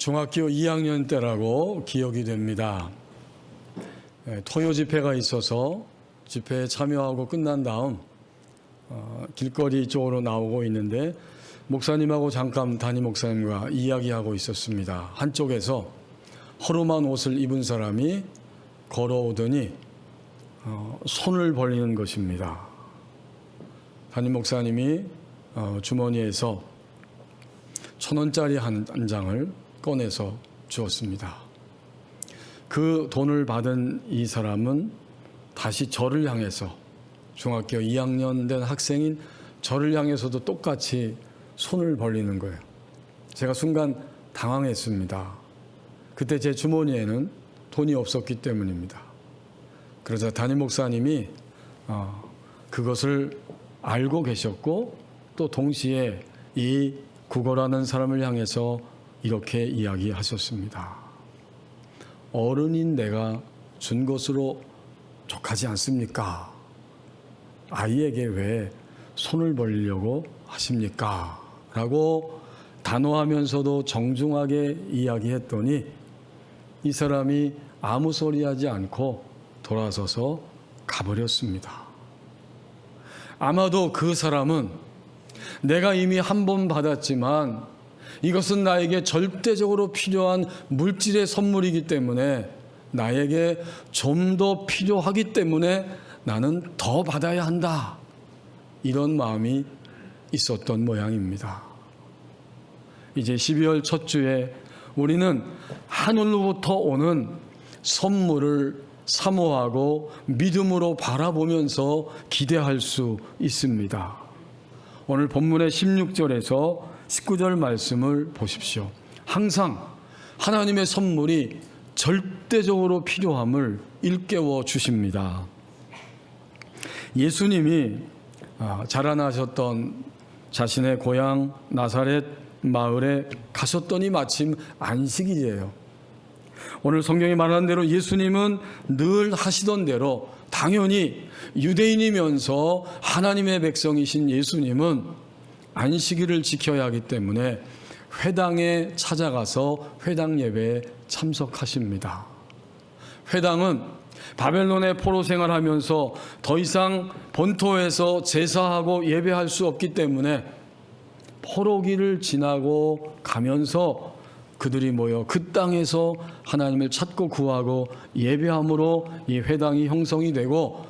중학교 2학년 때라고 기억이 됩니다. 토요 집회가 있어서 집회에 참여하고 끝난 다음 길거리 쪽으로 나오고 있는데 목사님하고 잠깐 담임 목사님과 이야기하고 있었습니다. 한쪽에서 허름한 옷을 입은 사람이 걸어오더니 손을 벌리는 것입니다. 담임 목사님이 주머니에서 1,000원짜리 한 장을 꺼내서 주었습니다. 그 돈을 받은 이 사람은 다시 저를 향해서, 중학교 2학년 된 학생인 저를 향해서도 똑같이 손을 벌리는 거예요. 제가 순간 당황했습니다. 그때 제 주머니에는 돈이 없었기 때문입니다. 그러자 담임 목사님이 그것을 알고 계셨고 또 동시에 이 구걸하는 사람을 향해서 이렇게 이야기하셨습니다. 어른인 내가 준 것으로 족하지 않습니까? 아이에게 왜 손을 벌리려고 하십니까? 라고 단호하면서도 정중하게 이야기했더니 이 사람이 아무 소리 하지 않고 돌아서서 가버렸습니다. 아마도 그 사람은 내가 이미 한 번 받았지만 이것은 나에게 절대적으로 필요한 물질의 선물이기 때문에 나에게 좀 더 필요하기 때문에 나는 더 받아야 한다. 이런 마음이 있었던 모양입니다. 이제 12월 첫 주에 우리는 하늘로부터 오는 선물을 사모하고 믿음으로 바라보면서 기대할 수 있습니다. 오늘 본문의 16절에서 19절 말씀을 보십시오. 항상 하나님의 선물이 절대적으로 필요함을 일깨워 주십니다. 예수님이 자라나셨던 자신의 고향 나사렛 마을에 가셨더니 마침 안식일이에요. 오늘 성경이 말하는 대로 예수님은 늘 하시던 대로 당연히 유대인이면서 하나님의 백성이신 예수님은 안식일을 지켜야 하기 때문에 회당에 찾아가서 회당 예배에 참석하십니다. 회당은 바벨론의 포로 생활하면서 더 이상 본토에서 제사하고 예배할 수 없기 때문에 포로기를 지나고 가면서 그들이 모여 그 땅에서 하나님을 찾고 구하고 예배함으로 이 회당이 형성이 되고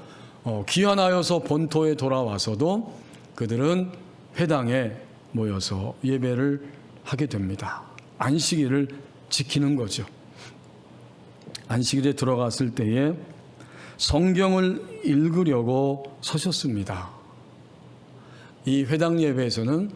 귀환하여서 본토에 돌아와서도 그들은 회당에 모여서 예배를 하게 됩니다. 안식일을 지키는 거죠. 안식일에 들어갔을 때에 성경을 읽으려고 서셨습니다. 이 회당 예배에서는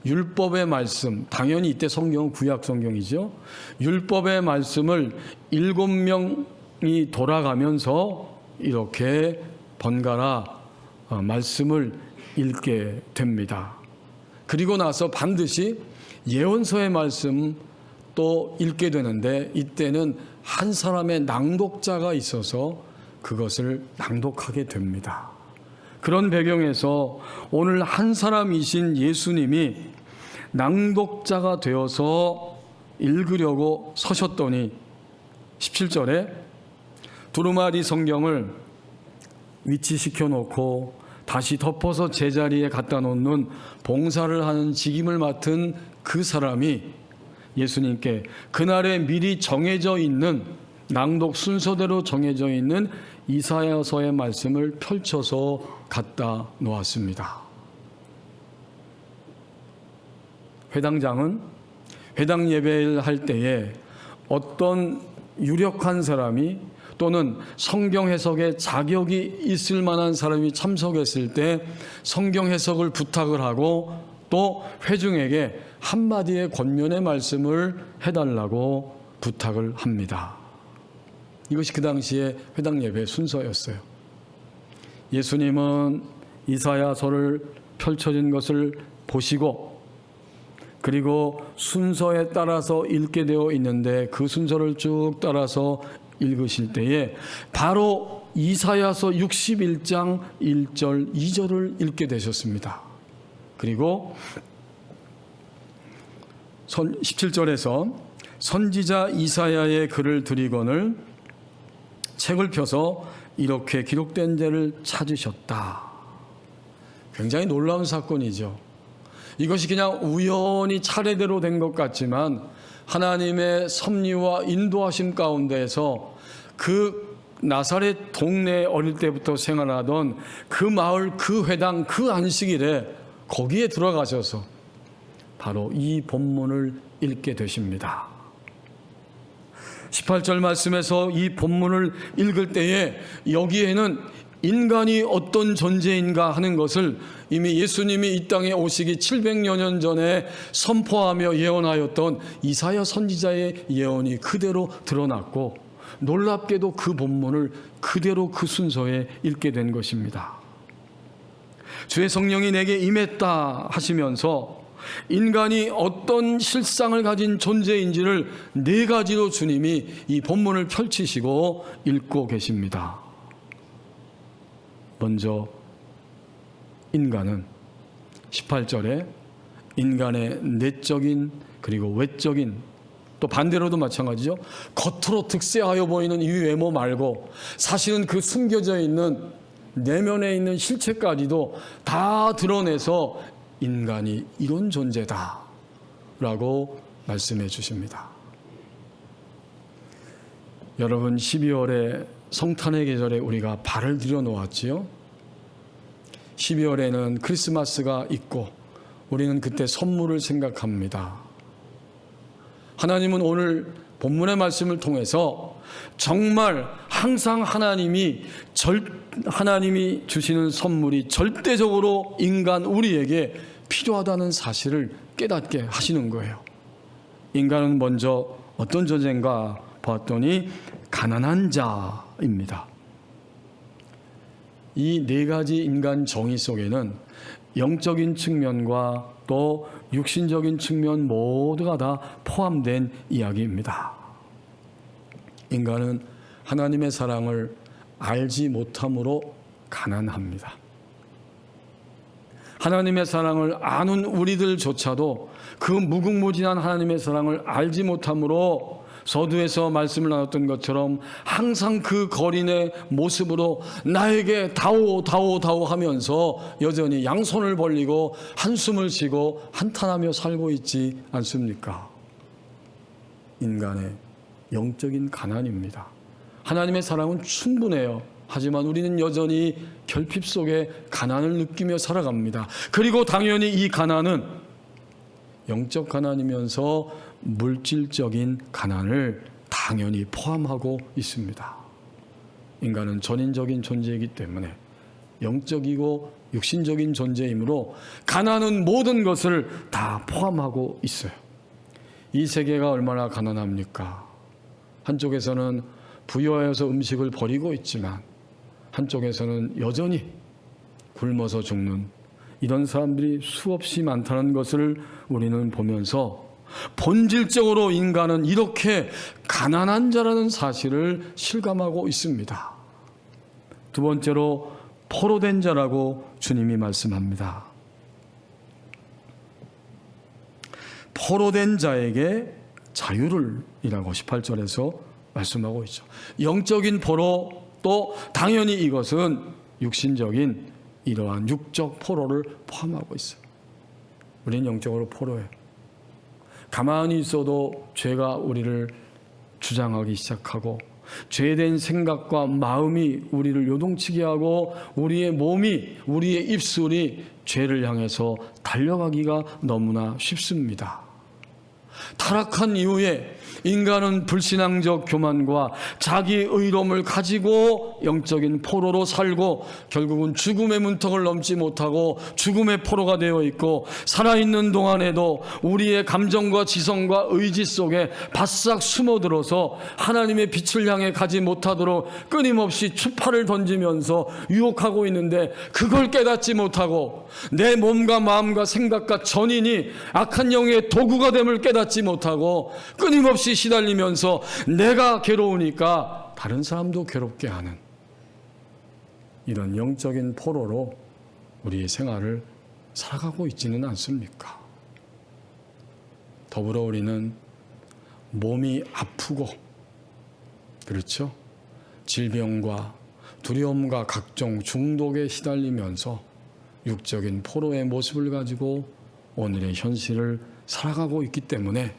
율법의 말씀, 당연히 이때 성경은 구약 성경이죠. 율법의 말씀을 7명이 돌아가면서 이렇게 번갈아 말씀을 읽게 됩니다. 그리고 나서 반드시 예언서의 말씀 또 읽게 되는데 이때는 한 사람의 낭독자가 있어서 그것을 낭독하게 됩니다. 그런 배경에서 오늘 한 사람이신 예수님이 낭독자가 되어서 읽으려고 서셨더니 17절에 두루마리 성경을 위치시켜 놓고 다시 덮어서 제자리에 갖다 놓는 봉사를 하는 직임을 맡은 그 사람이 예수님께 그날에 미리 정해져 있는 낭독 순서대로 정해져 있는 이사야서의 말씀을 펼쳐서 갖다 놓았습니다. 회당장은 회당 예배를 할 때에 어떤 유력한 사람이 또는 성경 해석에 자격이 있을 만한 사람이 참석했을 때 성경 해석을 부탁을 하고 또 회중에게 한마디의 권면의 말씀을 해달라고 부탁을 합니다. 이것이 그 당시에 회당 예배 순서였어요. 예수님은 이사야서를 펼쳐진 것을 보시고 그리고 순서에 따라서 읽게 되어 있는데 그 순서를 쭉 따라서 읽으실 때에 바로 이사야서 61장 1절 2절을 읽게 되셨습니다. 그리고 17절에서 선지자 이사야의 글을 드리거늘 책을 펴서 이렇게 기록된 데를 찾으셨다. 굉장히 놀라운 사건이죠. 이것이 그냥 우연히 차례대로 된 것 같지만 하나님의 섭리와 인도하심 가운데에서 그 나사렛 동네에 어릴 때부터 생활하던 그 마을, 그 회당, 그 안식일에 거기에 들어가셔서 바로 이 본문을 읽게 되십니다. 18절 말씀에서 이 본문을 읽을 때에 여기에는 인간이 어떤 존재인가 하는 것을 이미 예수님이 이 땅에 오시기 700여 년 전에 선포하며 예언하였던 이사야 선지자의 예언이 그대로 드러났고, 놀랍게도 그 본문을 그대로 그 순서에 읽게 된 것입니다. 주의 성령이 내게 임했다 하시면서 인간이 어떤 실상을 가진 존재인지를 네 가지로 주님이 이 본문을 펼치시고 읽고 계십니다. 먼저 인간은 18절에 인간의 내적인 그리고 외적인, 또 반대로도 마찬가지죠. 겉으로 득세하여 보이는 이 외모 말고 사실은 그 숨겨져 있는 내면에 있는 실체까지도 다 드러내서 인간이 이런 존재다 라고 말씀해 주십니다. 여러분, 12월에 성탄의 계절에 우리가 발을 들여 놓았지요. 12월에는 크리스마스가 있고 우리는 그때 선물을 생각합니다. 하나님은 오늘 본문의 말씀을 통해서 정말 항상 하나님이 주시는 선물이 절대적으로 인간 우리에게 필요하다는 사실을 깨닫게 하시는 거예요. 인간은 먼저 어떤 존재인가 봤더니 가난한 자입니다. 이 네 가지 인간 정의 속에는 영적인 측면과 또 육신적인 측면 모두가 다 포함된 이야기입니다. 인간은 하나님의 사랑을 알지 못함으로 가난합니다. 하나님의 사랑을 아는 우리들조차도 그 무궁무진한 하나님의 사랑을 알지 못함으로 서두에서 말씀을 나눴던 것처럼 항상 그 거린의 모습으로 나에게 다오 다오 다오 하면서 여전히 양손을 벌리고 한숨을 쉬고 한탄하며 살고 있지 않습니까? 인간의 영적인 가난입니다. 하나님의 사랑은 충분해요. 하지만 우리는 여전히 결핍 속에 가난을 느끼며 살아갑니다. 그리고 당연히 이 가난은 영적 가난이면서 물질적인 가난을 당연히 포함하고 있습니다. 인간은 전인적인 존재이기 때문에 영적이고 육신적인 존재이므로 가난은 모든 것을 다 포함하고 있어요. 이 세계가 얼마나 가난합니까? 한쪽에서는 부여하여서 음식을 버리고 있지만 한쪽에서는 여전히 굶어서 죽는 이런 사람들이 수없이 많다는 것을 우리는 보면서 본질적으로 인간은 이렇게 가난한 자라는 사실을 실감하고 있습니다. 두 번째로 포로된 자라고 주님이 말씀합니다. 포로된 자에게 자유를 이라고 18절에서 말씀하고 있죠. 영적인 포로, 또 당연히 이것은 육신적인 이러한 육적 포로를 포함하고 있어요. 우리는 영적으로 포로예요. 가만히 있어도 죄가 우리를 주장하기 시작하고 죄된 생각과 마음이 우리를 요동치게 하고 우리의 몸이, 우리의 입술이 죄를 향해서 달려가기가 너무나 쉽습니다. 타락한 이후에 인간은 불신앙적 교만과 자기 의로움을 가지고 영적인 포로로 살고 결국은 죽음의 문턱을 넘지 못하고 죽음의 포로가 되어 있고, 살아있는 동안에도 우리의 감정과 지성과 의지 속에 바싹 숨어들어서 하나님의 빛을 향해 가지 못하도록 끊임없이 추파를 던지면서 유혹하고 있는데, 그걸 깨닫지 못하고 내 몸과 마음과 생각과 전인이 악한 영의 도구가 됨을 깨닫지 못하고 끊임없이 시달리면서 내가 괴로우니까 다른 사람도 괴롭게 하는 이런 영적인 포로로 우리의 생활을 살아가고 있지는 않습니까? 더불어 우리는 몸이 아프고, 그렇죠? 질병과 두려움과 각종 중독에 시달리면서 육적인 포로의 모습을 가지고 오늘의 현실을 살아가고 있기 때문에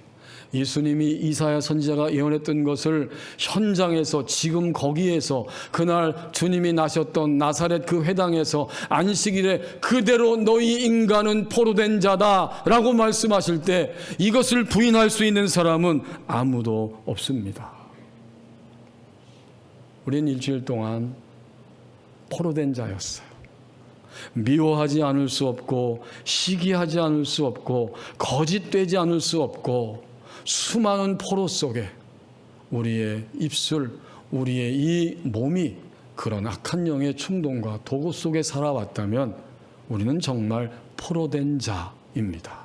예수님이 이사야 선지자가 예언했던 것을 현장에서, 지금 거기에서, 그날 주님이 나셨던 나사렛 그 회당에서 안식일에 그대로 너희 인간은 포로된 자다 라고 말씀하실 때 이것을 부인할 수 있는 사람은 아무도 없습니다. 우린 일주일 동안 포로된 자였어요. 미워하지 않을 수 없고, 시기하지 않을 수 없고, 거짓되지 않을 수 없고, 수많은 포로 속에 우리의 입술, 우리의 이 몸이 그런 악한 영의 충동과 도구 속에 살아왔다면 우리는 정말 포로된 자입니다.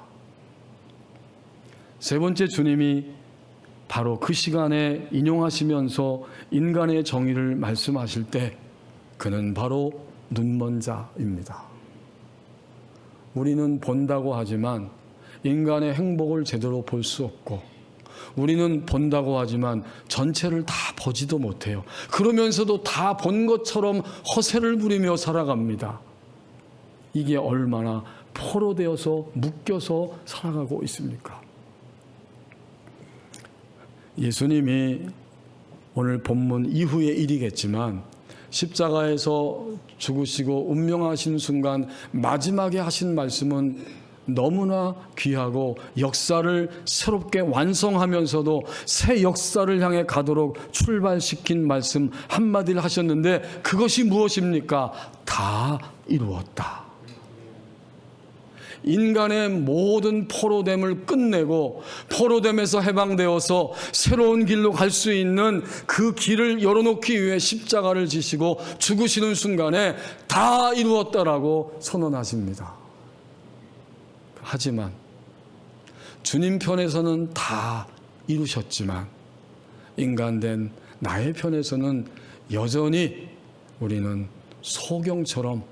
세 번째, 주님이 바로 그 시간에 인용하시면서 인간의 정의를 말씀하실 때 그는 바로 눈먼 자입니다. 우리는 본다고 하지만 인간의 행복을 제대로 볼 수 없고, 우리는 본다고 하지만 전체를 다 보지도 못해요. 그러면서도 다 본 것처럼 허세를 부리며 살아갑니다. 이게 얼마나 포로되어서 묶여서 살아가고 있습니까? 예수님이 오늘 본문 이후의 일이겠지만 십자가에서 죽으시고 운명하신 순간 마지막에 하신 말씀은 너무나 귀하고 역사를 새롭게 완성하면서도 새 역사를 향해 가도록 출발시킨 말씀 한마디를 하셨는데, 그것이 무엇입니까? 다 이루었다. 인간의 모든 포로됨을 끝내고 포로됨에서 해방되어서 새로운 길로 갈 수 있는 그 길을 열어놓기 위해 십자가를 지시고 죽으시는 순간에 다 이루었다라고 선언하십니다. 하지만 주님 편에서는 다 이루셨지만 인간된 나의 편에서는 여전히 우리는 소경처럼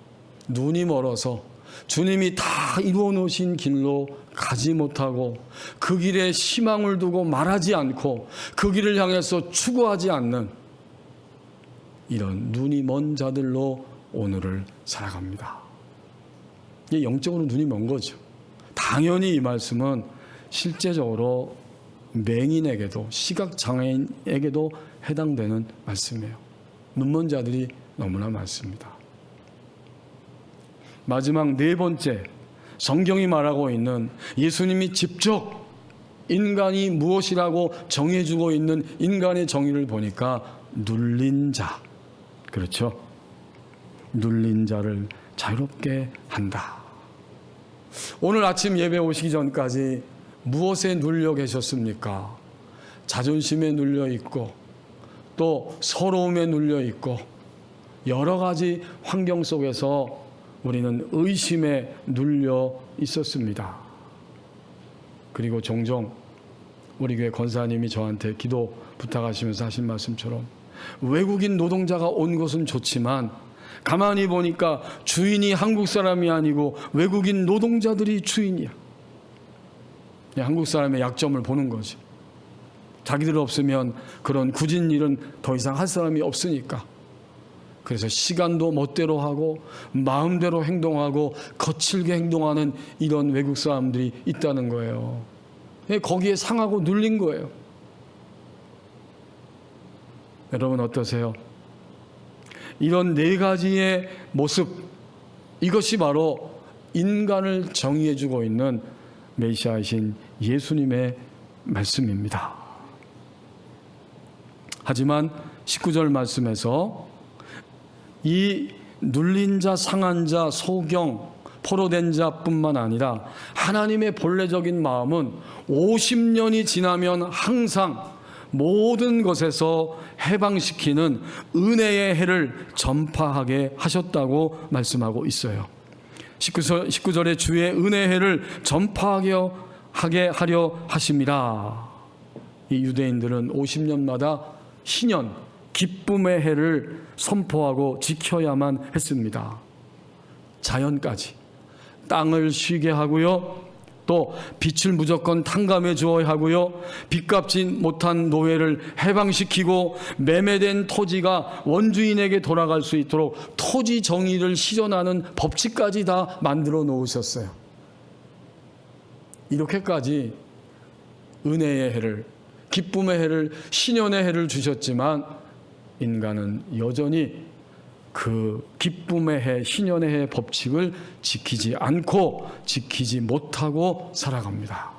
눈이 멀어서 주님이 다 이루어 놓으신 길로 가지 못하고, 그 길에 희망을 두고 말하지 않고 그 길을 향해서 추구하지 않는 이런 눈이 먼 자들로 오늘을 살아갑니다. 이게 영적으로 눈이 먼 거죠. 당연히 이 말씀은 실제적으로 맹인에게도, 시각장애인에게도 해당되는 말씀이에요. 눈먼 자들이 너무나 많습니다. 마지막 네 번째, 성경이 말하고 있는, 예수님이 직접 인간이 무엇이라고 정해주고 있는 인간의 정의를 보니까 눌린 자, 그렇죠? 눌린 자를 자유롭게 한다. 오늘 아침 예배 오시기 전까지 무엇에 눌려 계셨습니까? 자존심에 눌려 있고, 또 서러움에 눌려 있고, 여러 가지 환경 속에서 우리는 의심에 눌려 있었습니다. 그리고 종종 우리 교회 권사님이 저한테 기도 부탁하시면서 하신 말씀처럼, 외국인 노동자가 온 것은 좋지만 가만히 보니까 주인이 한국 사람이 아니고 외국인 노동자들이 주인이야. 한국 사람의 약점을 보는 거지. 자기들 없으면 그런 굳은 일은 더 이상 할 사람이 없으니까. 그래서 시간도 멋대로 하고 마음대로 행동하고 거칠게 행동하는 이런 외국 사람들이 있다는 거예요. 거기에 상하고 눌린 거예요. 여러분 어떠세요? 이런 네 가지의 모습, 이것이 바로 인간을 정의해주고 있는 메시아이신 예수님의 말씀입니다. 하지만 19절 말씀에서 이 눌린 자, 상한 자, 소경, 포로된 자뿐만 아니라 하나님의 본래적인 마음은 50년이 지나면 항상 모든 것에서 해방시키는 은혜의 해를 전파하게 하셨다고 말씀하고 있어요. 19절에 주의 은혜의 해를 전파하게 하려 하심이라. 이 유대인들은 50년마다 신년, 기쁨의 해를 선포하고 지켜야만 했습니다. 자연까지 땅을 쉬게 하고요, 또 빚을 무조건 탕감해 주어야 하고요. 빚 갚지 못한 노예를 해방시키고 매매된 토지가 원주인에게 돌아갈 수 있도록 토지 정의를 실현하는 법칙까지 다 만들어 놓으셨어요. 이렇게까지 은혜의 해를, 기쁨의 해를, 신년의 해를 주셨지만 인간은 여전히 그 기쁨의 해, 신년의 해 법칙을 지키지 않고 지키지 못하고 살아갑니다.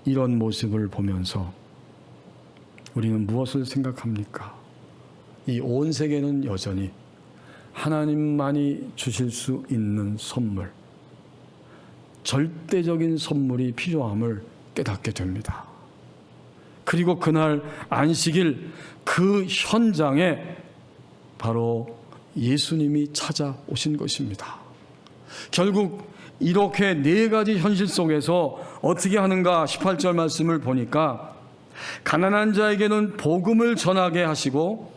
이런 모습을 보면서 우리는 무엇을 생각합니까? 이 온 세계는 여전히 하나님만이 주실 수 있는 선물, 절대적인 선물이 필요함을 깨닫게 됩니다. 그리고 그날 안식일 그 현장에 바로 예수님이 찾아오신 것입니다. 결국 이렇게 네 가지 현실 속에서 어떻게 하는가 18절 말씀을 보니까 가난한 자에게는 복음을 전하게 하시고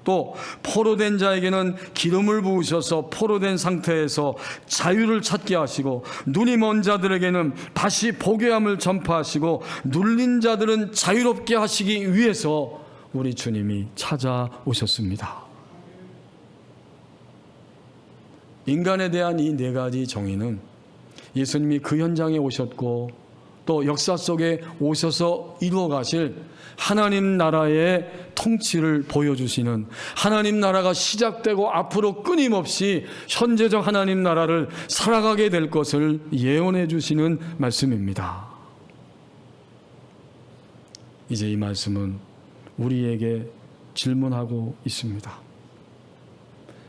또 포로된 자에게는 기름을 부으셔서 포로된 상태에서 자유를 찾게 하시고 눈이 먼 자들에게는 다시 보게함을 전파하시고 눌린 자들은 자유롭게 하시기 위해서 우리 주님이 찾아오셨습니다. 인간에 대한 이 네 가지 정의는 예수님이 그 현장에 오셨고 또 역사 속에 오셔서 이루어 가실 하나님 나라의 통치를 보여주시는, 하나님 나라가 시작되고 앞으로 끊임없이 현재적 하나님 나라를 살아가게 될 것을 예언해 주시는 말씀입니다. 이제 이 말씀은 우리에게 질문하고 있습니다.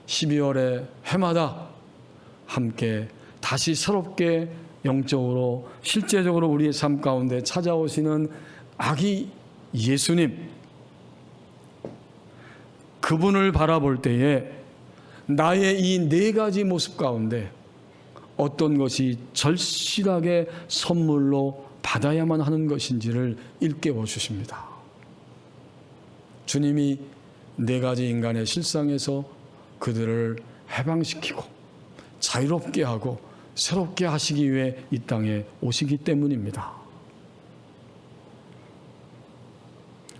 12월의 해마다 함께 다시 새롭게 영적으로 실제적으로 우리의 삶 가운데 찾아오시는 아기 예수님, 그분을 바라볼 때에 나의 이 네 가지 모습 가운데 어떤 것이 절실하게 선물로 받아야만 하는 것인지를 일깨워 주십니다. 주님이 네 가지 인간의 실상에서 그들을 해방시키고 자유롭게 하고 새롭게 하시기 위해 이 땅에 오시기 때문입니다.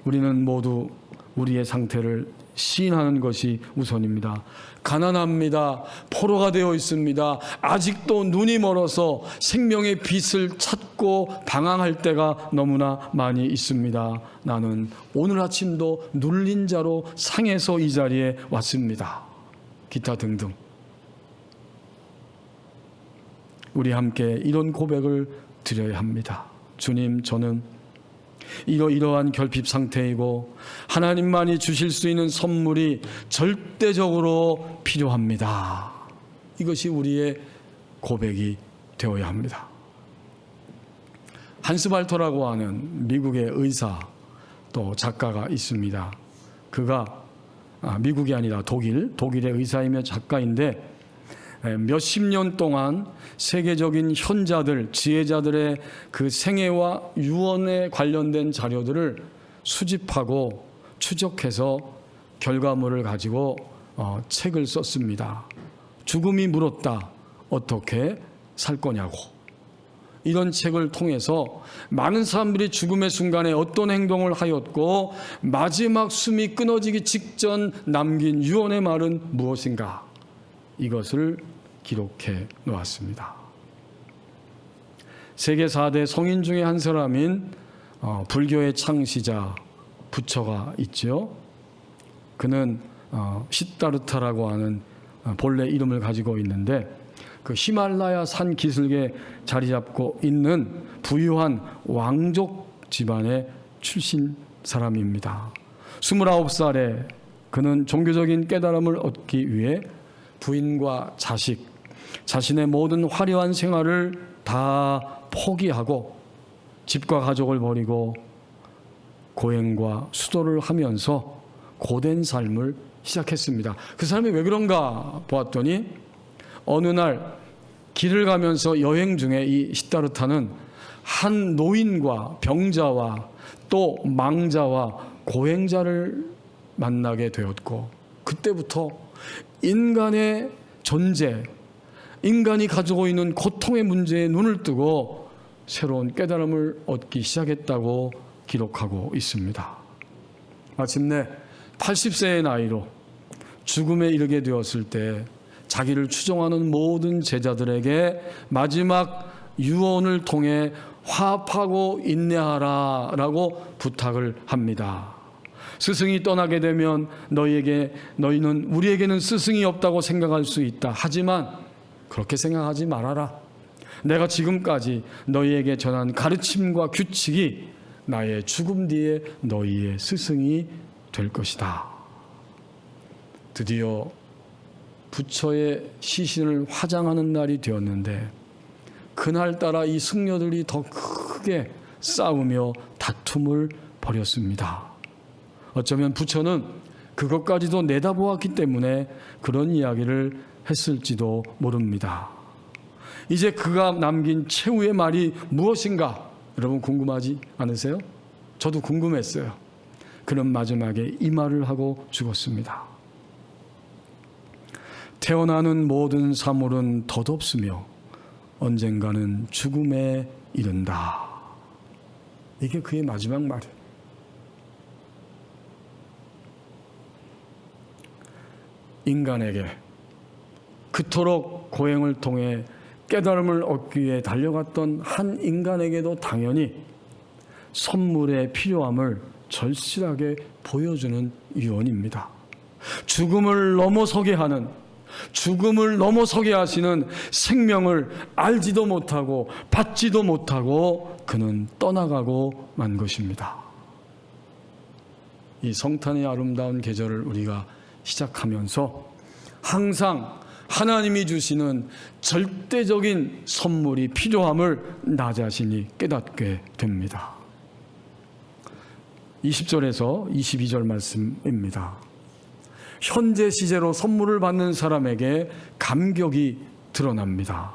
우리는 모두 우리의 상태를 시인하는 것이 우선입니다. 가난합니다. 포로가 되어 있습니다. 아직도 눈이 멀어서 생명의 빛을 찾고 방황할 때가 너무나 많이 있습니다. 나는 오늘 아침도 눌린 자로 상해서 이 자리에 왔습니다. 기타 등등. 우리 함께 이런 고백을 드려야 합니다. 주님, 저는 이러한 결핍 상태이고 하나님만이 주실 수 있는 선물이 절대적으로 필요합니다. 이것이 우리의 고백이 되어야 합니다. 한스 발터라고 하는 미국의 의사 또 작가가 있습니다. 그가 미국이 아니라 독일의 의사이며 작가인데 몇십 년 동안 세계적인 현자들, 지혜자들의 그 생애와 유언에 관련된 자료들을 수집하고 추적해서 결과물을 가지고 책을 썼습니다. 죽음이 물었다. 어떻게 살 거냐고. 이런 책을 통해서 많은 사람들이 죽음의 순간에 어떤 행동을 하였고 마지막 숨이 끊어지기 직전 남긴 유언의 말은 무엇인가. 이것을 기록해 놓았습니다. 세계 4대 성인 중에 한 사람인 불교의 창시자 부처가 있죠. 그는 시다르타라고 하는 본래 이름을 가지고 있는데 그 히말라야 산 기슭에 자리 잡고 있는 부유한 왕족 집안의 출신 사람입니다. 29살에 그는 종교적인 깨달음을 얻기 위해 부인과 자식, 자신의 모든 화려한 생활을 다 포기하고 집과 가족을 버리고 고행과 수도를 하면서 고된 삶을 시작했습니다. 그 사람이 왜 그런가 보았더니 어느 날 길을 가면서 여행 중에 이 시다르타는 한 노인과 병자와 또 망자와 고행자를 만나게 되었고 그때부터 인간의 존재, 인간이 가지고 있는 고통의 문제에 눈을 뜨고 새로운 깨달음을 얻기 시작했다고 기록하고 있습니다. 마침내 80세의 나이로 죽음에 이르게 되었을 때 자기를 추종하는 모든 제자들에게 마지막 유언을 통해 화합하고 인내하라라고 부탁을 합니다. 스승이 떠나게 되면 너희는 우리에게는 스승이 없다고 생각할 수 있다. 하지만 그렇게 생각하지 말아라. 내가 지금까지 너희에게 전한 가르침과 규칙이 나의 죽음 뒤에 너희의 스승이 될 것이다. 드디어 부처의 시신을 화장하는 날이 되었는데 그날따라 이 승려들이 더 크게 싸우며 다툼을 벌였습니다. 어쩌면 부처는 그것까지도 내다보았기 때문에 그런 이야기를 했을지도 모릅니다. 이제 그가 남긴 최후의 말이 무엇인가? 여러분 궁금하지 않으세요? 저도 궁금했어요. 그는 마지막에 이 말을 하고 죽었습니다. 태어나는 모든 사물은 덧없으며 언젠가는 죽음에 이른다. 이게 그의 마지막 말이에요. 인간에게 그토록 고행을 통해 깨달음을 얻기 위해 달려갔던 한 인간에게도 당연히 선물의 필요함을 절실하게 보여주는 유언입니다. 죽음을 넘어서게 하시는 생명을 알지도 못하고 받지도 못하고 그는 떠나가고 만 것입니다. 이 성탄의 아름다운 계절을 우리가 시작하면서 항상 하나님이 주시는 절대적인 선물이 필요함을 나 자신이 깨닫게 됩니다. 20절에서 22절 말씀입니다. 현재 시제로 선물을 받는 사람에게 감격이 드러납니다.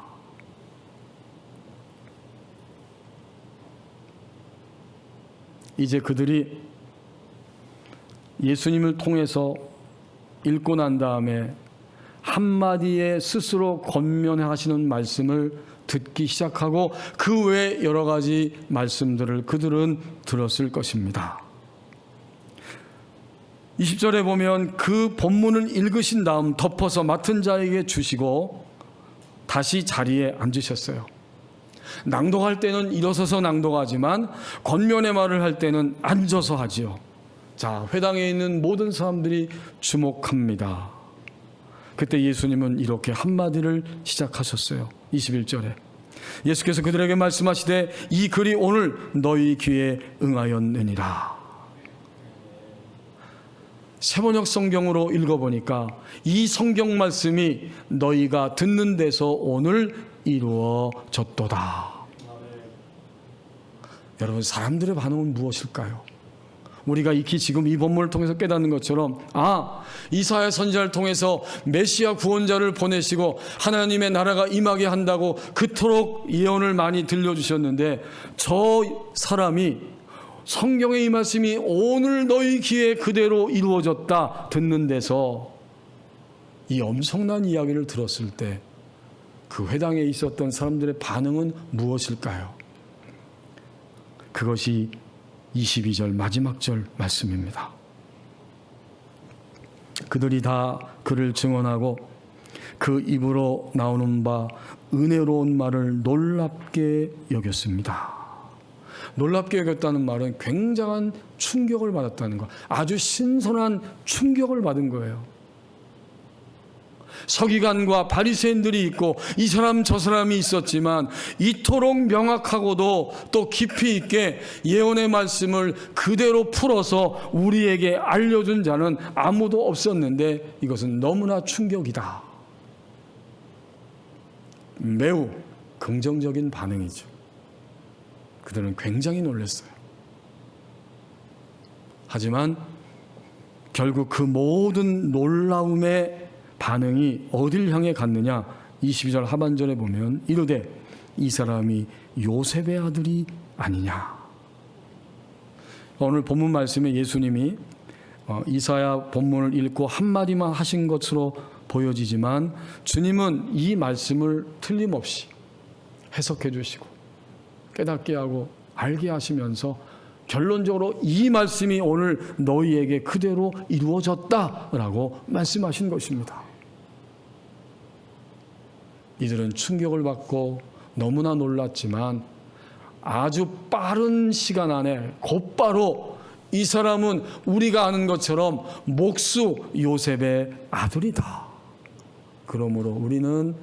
이제 그들이 예수님을 통해서 읽고 난 다음에 한마디에 스스로 권면하시는 말씀을 듣기 시작하고 그 외 여러 가지 말씀들을 그들은 들었을 것입니다. 20절에 보면 그 본문을 읽으신 다음 덮어서 맡은 자에게 주시고 다시 자리에 앉으셨어요. 낭독할 때는 일어서서 낭독하지만 권면의 말을 할 때는 앉아서 하지요. 자, 회당에 있는 모든 사람들이 주목합니다. 그때 예수님은 이렇게 한마디를 시작하셨어요. 21절에 예수께서 그들에게 말씀하시되 이 글이 오늘 너희 귀에 응하였느니라. 세번역 성경으로 읽어보니까 이 성경 말씀이 너희가 듣는 데서 오늘 이루어졌도다. 여러분, 사람들의 반응은 무엇일까요? 우리가 익히 지금 이 본문을 통해서 깨닫는 것처럼 이사야 선지자를 통해서 메시아 구원자를 보내시고 하나님의 나라가 임하게 한다고 그토록 예언을 많이 들려주셨는데 저 사람이 성경의 이 말씀이 오늘 너희 귀에 그대로 이루어졌다 듣는 데서 이 엄청난 이야기를 들었을 때 그 회당에 있었던 사람들의 반응은 무엇일까요? 그것이 22절 마지막 절 말씀입니다. 그들이 다 그를 증언하고 그 입으로 나오는 바 은혜로운 말을 놀랍게 여겼습니다. 놀랍게 여겼다는 말은 굉장한 충격을 받았다는 것, 아주 신선한 충격을 받은 거예요. 서기관과 바리새인들이 있고 이 사람 저 사람이 있었지만 이토록 명확하고도 또 깊이 있게 예언의 말씀을 그대로 풀어서 우리에게 알려준 자는 아무도 없었는데 이것은 너무나 충격이다. 매우 긍정적인 반응이죠. 그들은 굉장히 놀랐어요. 하지만 결국 그 모든 놀라움의 반응이 어딜 향해 갔느냐? 22절 하반절에 보면 이르되 이 사람이 요셉의 아들이 아니냐. 오늘 본문 말씀에 예수님이 이사야 본문을 읽고 한마디만 하신 것으로 보여지지만 주님은 이 말씀을 틀림없이 해석해 주시고 깨닫게 하고 알게 하시면서 결론적으로 이 말씀이 오늘 너희에게 그대로 이루어졌다라고 말씀하신 것입니다. 이들은 충격을 받고 너무나 놀랐지만 아주 빠른 시간 안에 곧바로 이 사람은 우리가 아는 것처럼 목수 요셉의 아들이다. 그러므로 우리는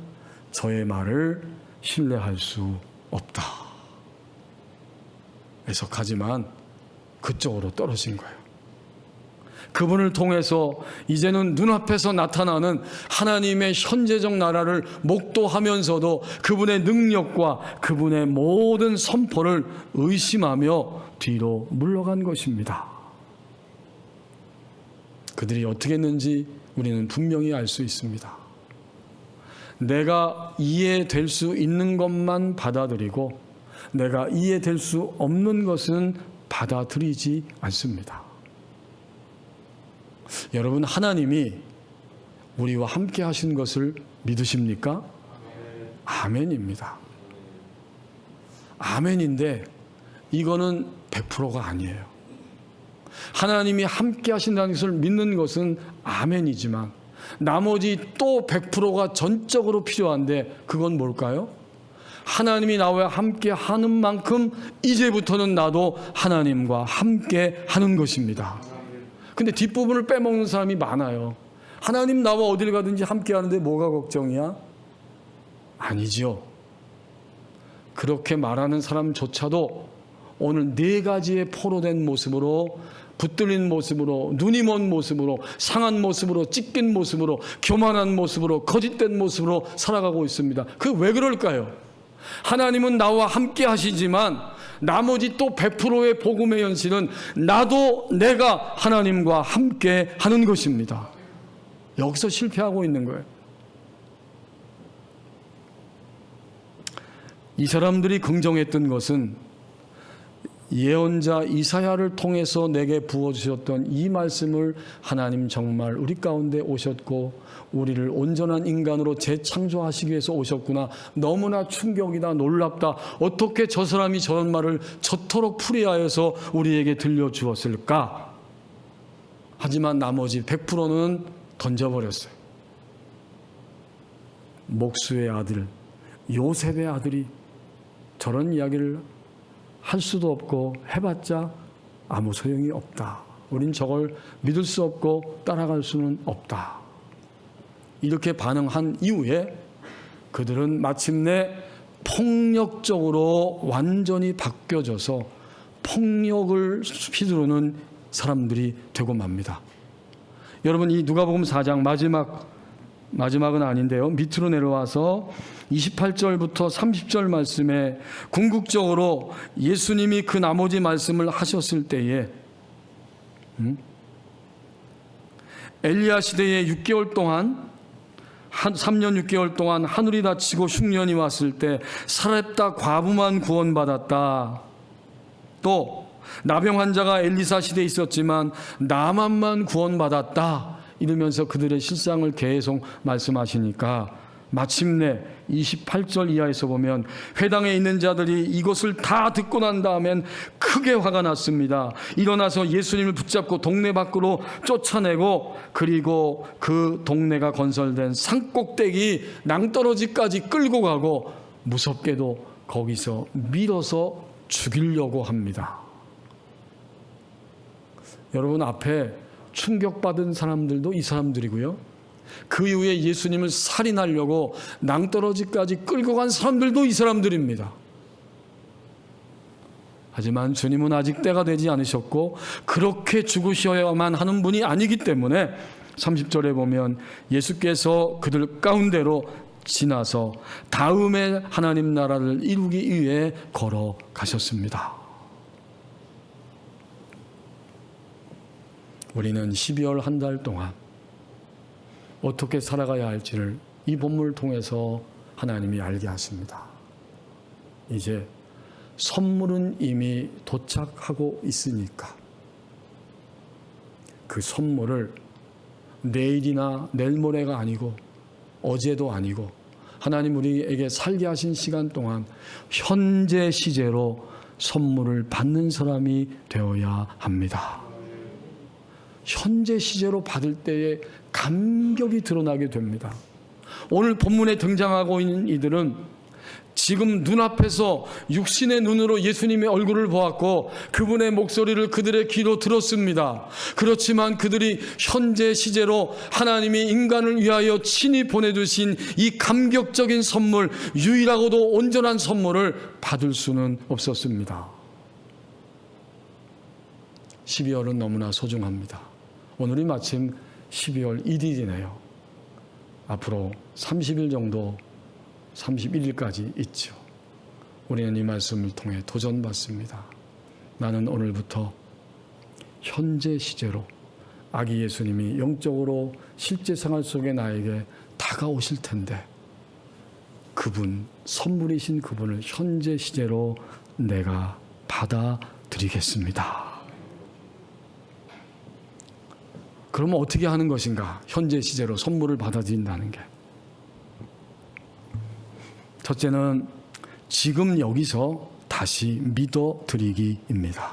저의 말을 신뢰할 수 없다. 해석하지만 그쪽으로 떨어진 거예요. 그분을 통해서 이제는 눈앞에서 나타나는 하나님의 현재적 나라를 목도하면서도 그분의 능력과 그분의 모든 선포를 의심하며 뒤로 물러간 것입니다. 그들이 어떻게 했는지 우리는 분명히 알 수 있습니다. 내가 이해될 수 있는 것만 받아들이고 내가 이해될 수 없는 것은 받아들이지 않습니다. 여러분, 하나님이 우리와 함께 하신 것을 믿으십니까? 아멘입니다. 아멘인데 이거는 100%가 아니에요. 하나님이 함께 하신다는 것을 믿는 것은 아멘이지만 나머지 또 100%가 전적으로 필요한데 그건 뭘까요? 하나님이 나와 함께 하는 만큼 이제부터는 나도 하나님과 함께 하는 것입니다. 근데 뒷부분을 빼먹는 사람이 많아요. 하나님 나와 어딜 가든지 함께 하는데 뭐가 걱정이야? 아니죠. 그렇게 말하는 사람조차도 오늘 4가지의 포로된 모습으로, 붙들린 모습으로, 눈이 먼 모습으로, 상한 모습으로, 찢긴 모습으로, 교만한 모습으로, 거짓된 모습으로 살아가고 있습니다. 그 왜 그럴까요? 하나님은 나와 함께 하시지만 나머지 또 100%의 복음의 현실은 나도 내가 하나님과 함께 하는 것입니다. 여기서 실패하고 있는 거예요. 이 사람들이 긍정했던 것은 예언자 이사야를 통해서 내게 부어주셨던 이 말씀을 하나님 정말 우리 가운데 오셨고 우리를 온전한 인간으로 재창조하시기 위해서 오셨구나. 너무나 충격이다, 놀랍다. 어떻게 저 사람이 저런 말을 저토록 풀이하여서 우리에게 들려주었을까? 하지만 나머지 100%는 던져버렸어요. 목수의 아들, 요셉의 아들이 저런 이야기를 할 수도 없고 해봤자 아무 소용이 없다. 우린 저걸 믿을 수 없고 따라갈 수는 없다. 이렇게 반응한 이후에 그들은 마침내 폭력적으로 완전히 바뀌어져서 폭력을 휘두르는 사람들이 되고 맙니다. 여러분, 이 누가복음 4장 마지막은 아닌데요. 밑으로 내려와서 28절부터 30절 말씀에 궁극적으로 예수님이 그 나머지 말씀을 하셨을 때에 엘리야 시대에 6개월 동안 3년 6개월 동안 하늘이 닫히고 흉년이 왔을 때 사렙다 과부만 구원받았다. 또 나병 환자가 엘리사 시대에 있었지만 나만만 구원받았다. 이러면서 그들의 실상을 계속 말씀하시니까 마침내 28절 이하에서 보면 회당에 있는 자들이 이것을 다 듣고 난 다음엔 크게 화가 났습니다. 일어나서 예수님을 붙잡고 동네 밖으로 쫓아내고 그리고 그 동네가 건설된 산꼭대기 낭떠러지까지 끌고 가고 무섭게도 거기서 밀어서 죽이려고 합니다. 여러분, 앞에 충격받은 사람들도 이 사람들이고요. 그 이후에 예수님을 살인하려고 낭떠러지까지 끌고 간 사람들도 이 사람들입니다. 하지만 주님은 아직 때가 되지 않으셨고 그렇게 죽으셔야만 하는 분이 아니기 때문에 30절에 보면 예수께서 그들 가운데로 지나서 다음에 하나님 나라를 이루기 위해 걸어가셨습니다. 우리는 12월 한 달 동안 어떻게 살아가야 할지를 이 본문을 통해서 하나님이 알게 하십니다. 이제 선물은 이미 도착하고 있으니까 그 선물을 내일이나 내일 모레가 아니고 어제도 아니고 하나님 우리에게 살게 하신 시간 동안 현재 시제로 선물을 받는 사람이 되어야 합니다. 현재 시제로 받을 때에 감격이 드러나게 됩니다. 오늘 본문에 등장하고 있는 이들은 지금 눈앞에서 육신의 눈으로 예수님의 얼굴을 보았고 그분의 목소리를 그들의 귀로 들었습니다. 그렇지만 그들이 현재 시제로 하나님이 인간을 위하여 친히 보내주신 이 감격적인 선물, 유일하고도 온전한 선물을 받을 수는 없었습니다. 12월은 너무나 소중합니다. 오늘이 마침 12월 1일이네요. 앞으로 30일 정도 31일까지 있죠. 우리는 이 말씀을 통해 도전받습니다. 나는 오늘부터 현재 시제로 아기 예수님이 영적으로 실제 생활 속에 나에게 다가오실 텐데 그분, 선물이신 그분을 현재 시제로 내가 받아들이겠습니다. 그러면 어떻게 하는 것인가? 현재 시제로 선물을 받아들인다는 게. 첫째는 지금 여기서 다시 믿어드리기입니다.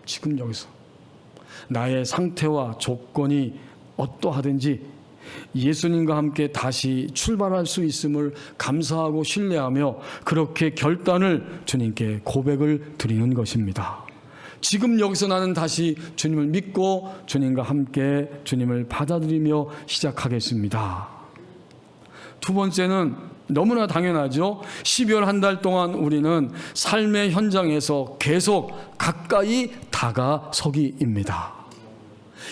지금 여기서 나의 상태와 조건이 어떠하든지 예수님과 함께 다시 출발할 수 있음을 감사하고 신뢰하며 그렇게 결단을 주님께 고백을 드리는 것입니다. 지금 여기서 나는 다시 주님을 믿고 주님과 함께 주님을 받아들이며 시작하겠습니다. 두 번째는 너무나 당연하죠. 12월 한 달 동안 우리는 삶의 현장에서 계속 가까이 다가서기입니다.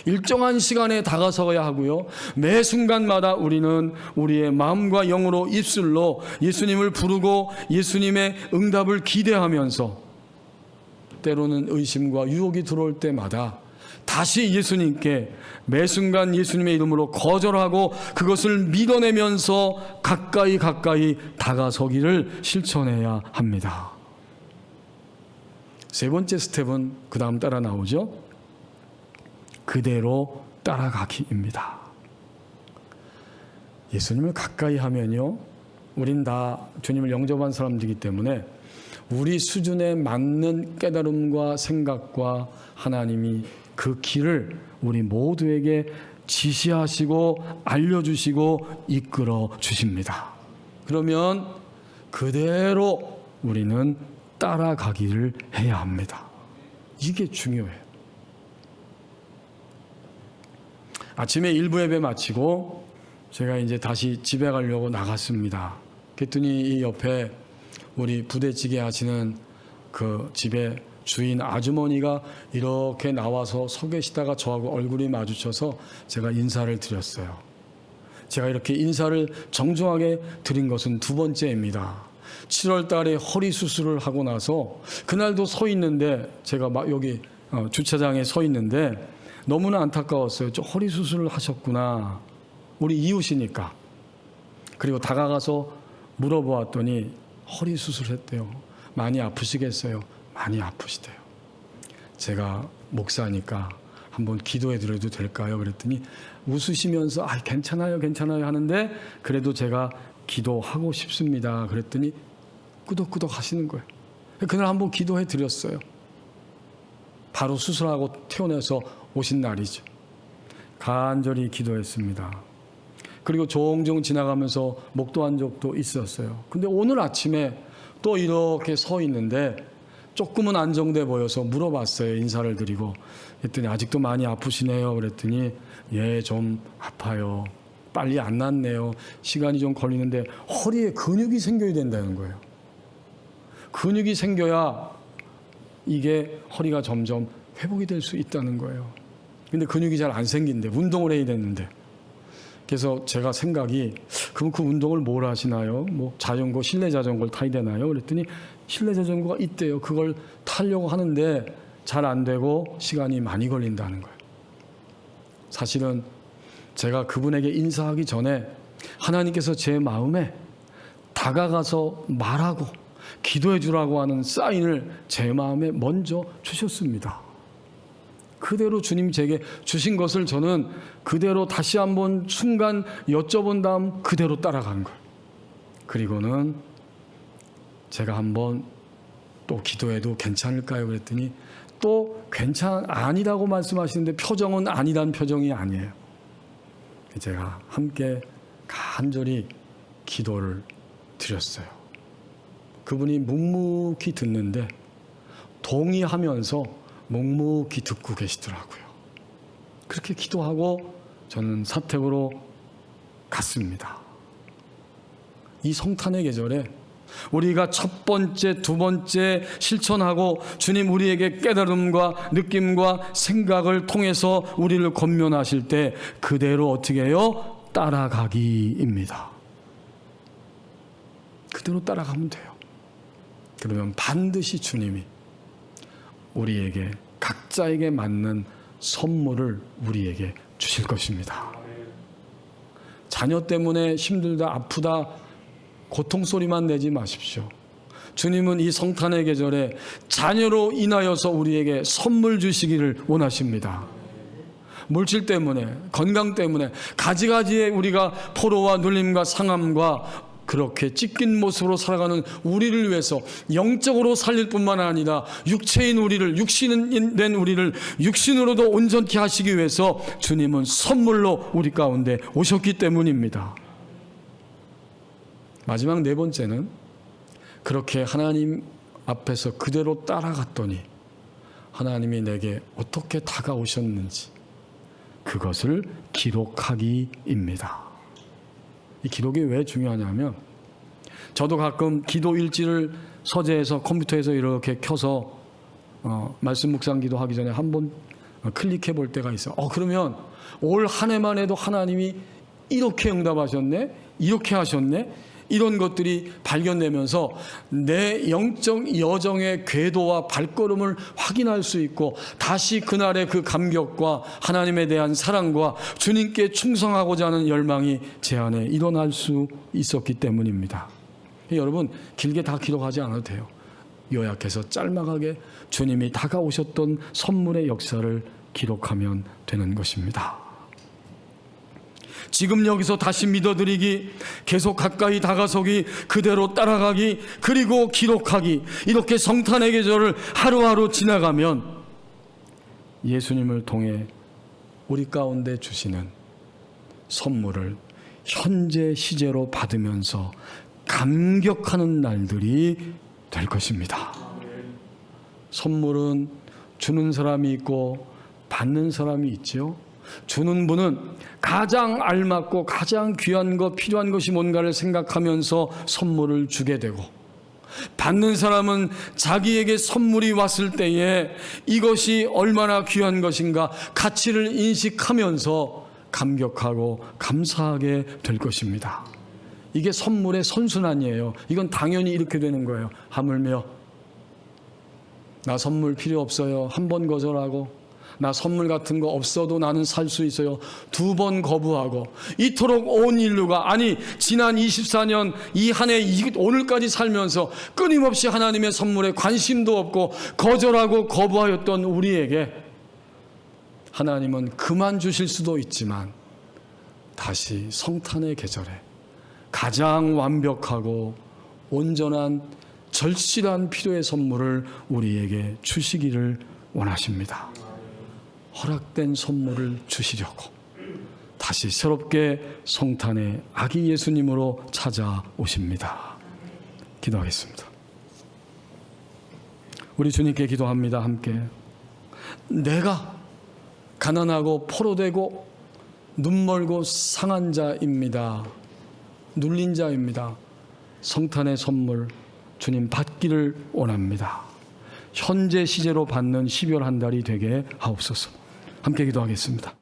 일정한 시간에 다가서야 하고요. 매 순간마다 우리는 우리의 마음과 영으로 입술로 예수님을 부르고 예수님의 응답을 기대하면서 때로는 의심과 유혹이 들어올 때마다 다시 예수님께 매 순간 예수님의 이름으로 거절하고 그것을 밀어내면서 가까이 다가서기를 실천해야 합니다. 세 번째 스텝은 그 다음 따라 나오죠. 그대로 따라가기입니다. 예수님을 가까이 하면요, 우린 다 주님을 영접한 사람들이기 때문에 우리 수준에 맞는 깨달음과 생각과 하나님이 그 길을 우리 모두에게 지시하시고 알려주시고 이끌어 주십니다. 그러면 그대로 우리는 따라가기를 해야 합니다. 이게 중요해요. 아침에 일부 예배 마치고 제가 이제 다시 집에 가려고 나갔습니다. 그랬더니 이 옆에 우리 부대찌개 하시는 그 집에 주인 아주머니가 이렇게 나와서 서 계시다가 저하고 얼굴이 마주쳐서 제가 인사를 드렸어요. 제가 이렇게 인사를 정중하게 드린 것은 두 번째입니다. 7월 달에 허리 수술을 하고 나서 그날도 서 있는데 제가 막 여기 주차장에 서 있는데 너무나 안타까웠어요. 저 허리 수술을 하셨구나. 우리 이웃이니까. 그리고 다가가서 물어보았더니 허리 수술했대요. 많이 아프시겠어요? 많이 아프시대요. 제가 목사니까 한번 기도해 드려도 될까요? 그랬더니 웃으시면서 괜찮아요 하는데 그래도 제가 기도하고 싶습니다. 그랬더니 끄덕끄덕 하시는 거예요. 그날 한번 기도해 드렸어요. 바로 수술하고 퇴원해서 오신 날이죠. 간절히 기도했습니다. 그리고 종종 지나가면서 목도한 적도 있었어요. 근데 오늘 아침에 또 이렇게 서 있는데 조금은 안정돼 보여서 물어봤어요. 인사를 드리고. 그랬더니 아직도 많이 아프시네요. 그랬더니 예, 좀 아파요. 빨리 안 낫네요. 시간이 좀 걸리는데 허리에 근육이 생겨야 된다는 거예요. 근육이 생겨야 이게 허리가 점점 회복이 될 수 있다는 거예요. 근데 근육이 잘 안 생긴대. 운동을 해야 되는데. 그래서 제가 생각이 그럼 그 운동을 뭘 하시나요? 뭐 자전거, 실내 자전거를 타야 되나요? 그랬더니 실내 자전거가 있대요. 그걸 타려고 하는데 잘 안 되고 시간이 많이 걸린다는 거예요. 사실은 제가 그분에게 인사하기 전에 하나님께서 제 마음에 다가가서 말하고 기도해 주라고 하는 사인을 제 마음에 먼저 주셨습니다. 그대로 주님 제게 주신 것을 저는 그대로 다시 한번 순간 여쭤본 다음 그대로 따라간 거예요. 그리고는 제가 한번 또 기도해도 괜찮을까요? 그랬더니 또 아니라고 말씀하시는데 표정은 아니란 표정이 아니에요. 제가 함께 간절히 기도를 드렸어요. 그분이 묵묵히 듣는데 동의하면서 묵묵히 듣고 계시더라고요. 그렇게 기도하고 저는 사택으로 갔습니다. 이 성탄의 계절에 우리가 첫 번째, 두 번째 실천하고 주님 우리에게 깨달음과 느낌과 생각을 통해서 우리를 권면하실 때 그대로 어떻게 해요? 따라가기입니다. 그대로 따라가면 돼요. 그러면 반드시 주님이 우리에게 각자에게 맞는 선물을 우리에게 주실 것입니다. 자녀 때문에 힘들다, 아프다, 고통 소리만 내지 마십시오. 주님은 이 성탄의 계절에 자녀로 인하여서 우리에게 선물 주시기를 원하십니다. 물질 때문에, 건강 때문에 가지가지의 우리가 포로와 눌림과 상함과 그렇게 찢긴 모습으로 살아가는 우리를 위해서 영적으로 살릴 뿐만 아니라 육체인 우리를, 육신인 된 우리를 육신으로도 온전케 하시기 위해서 주님은 선물로 우리 가운데 오셨기 때문입니다. 마지막 네 번째는 그렇게 하나님 앞에서 그대로 따라갔더니 하나님이 내게 어떻게 다가오셨는지 그것을 기록하기입니다. 이 기록이 왜 중요하냐면 저도 가끔 기도 일지를 서재에서 컴퓨터에서 이렇게 켜서 말씀 묵상 기도하기 전에 한번 클릭해 볼 때가 있어요. 그러면 올 한 해만 해도 하나님이 이렇게 응답하셨네, 이렇게 하셨네, 이런 것들이 발견되면서 내 영적 여정의 궤도와 발걸음을 확인할 수 있고 다시 그날의 그 감격과 하나님에 대한 사랑과 주님께 충성하고자 하는 열망이 제 안에 일어날 수 있었기 때문입니다. 여러분, 길게 다 기록하지 않아도 돼요. 요약해서 짤막하게 주님이 다가오셨던 선물의 역사를 기록하면 되는 것입니다. 지금 여기서 다시 믿어드리기, 계속 가까이 다가서기, 그대로 따라가기, 그리고 기록하기, 이렇게 성탄의 계절을 하루하루 지나가면 예수님을 통해 우리 가운데 주시는 선물을 현재 시제로 받으면서 감격하는 날들이 될 것입니다. 선물은 주는 사람이 있고 받는 사람이 있죠. 주는 분은 가장 알맞고 가장 귀한 것, 필요한 것이 뭔가를 생각하면서 선물을 주게 되고, 받는 사람은 자기에게 선물이 왔을 때에 이것이 얼마나 귀한 것인가 가치를 인식하면서 감격하고 감사하게 될 것입니다. 이게 선물의 선순환이에요. 이건 당연히 이렇게 되는 거예요. 하물며 나 선물 필요 없어요, 한 번 거절하고, 나 선물 같은 거 없어도 나는 살 수 있어요, 두 번 거부하고, 이토록 온 인류가, 아니 지난 24년 이 한 해 오늘까지 살면서 끊임없이 하나님의 선물에 관심도 없고 거절하고 거부하였던 우리에게 하나님은 그만 주실 수도 있지만 다시 성탄의 계절에 가장 완벽하고 온전한 절실한 필요의 선물을 우리에게 주시기를 원하십니다. 허락된 선물을 주시려고 다시 새롭게 성탄의 아기 예수님으로 찾아오십니다. 기도하겠습니다. 우리 주님께 기도합니다. 함께. 내가 가난하고 포로되고 눈멀고 상한 자입니다. 눌린 자입니다. 성탄의 선물 주님 받기를 원합니다. 현재 시제로 받는 12월 한 달이 되게 하옵소서. 함께 기도하겠습니다.